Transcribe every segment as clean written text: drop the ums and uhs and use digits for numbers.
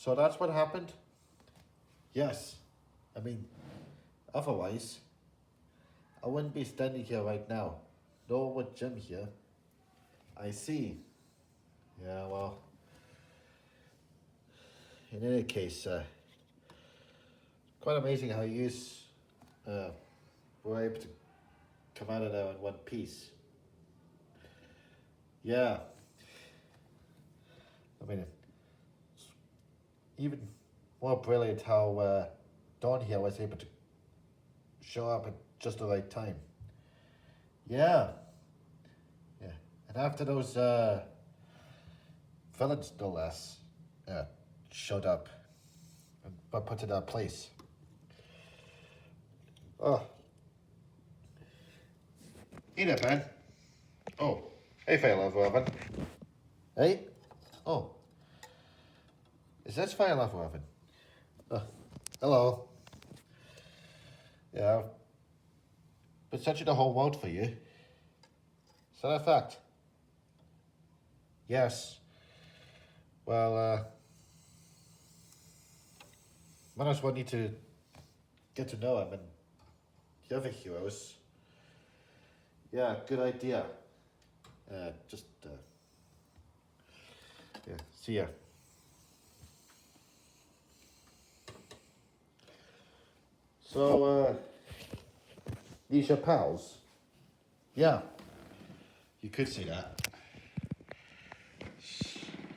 So that's what happened? Yes. I mean, otherwise, I wouldn't be standing here right now. Nor would Jim here. I see. Yeah, well, in any case, quite amazing how you were able to come out of there in one piece. Yeah. I mean, it's even more brilliant how Dawn here was able to show up at just the right time. Yeah. Yeah. And after those villains, no less, showed up and were put in their place. Oh. Hey there, Ben. Oh. Hey, FireLavaOven. Hey? Oh. Is that FireLavaOven? Hello. Yeah. Been searching the whole world for you. Is that a fact? Yes. Well, might as well need to get to know him and the other heroes. Yeah, good idea. Yeah, see ya. So, these your pals? Yeah, you could say that.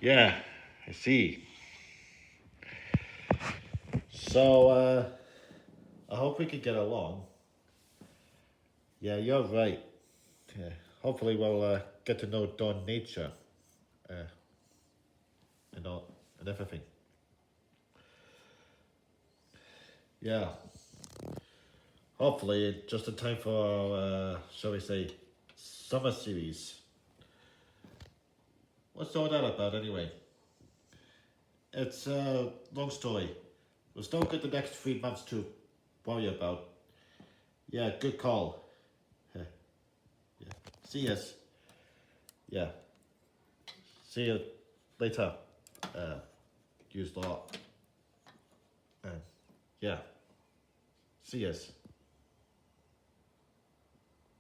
Yeah, I see. So, I hope we can get along. Yeah, you're right. Yeah, hopefully we'll get to know Dawn nature and everything. Yeah. Hopefully, just in time for, shall we say, summer series. What's all that about anyway? It's a long story. We'll still get the next 3 months to worry about. Yeah, good call. Yeah. See yas. Yeah. See you later. Use the lot. Yeah. See yas.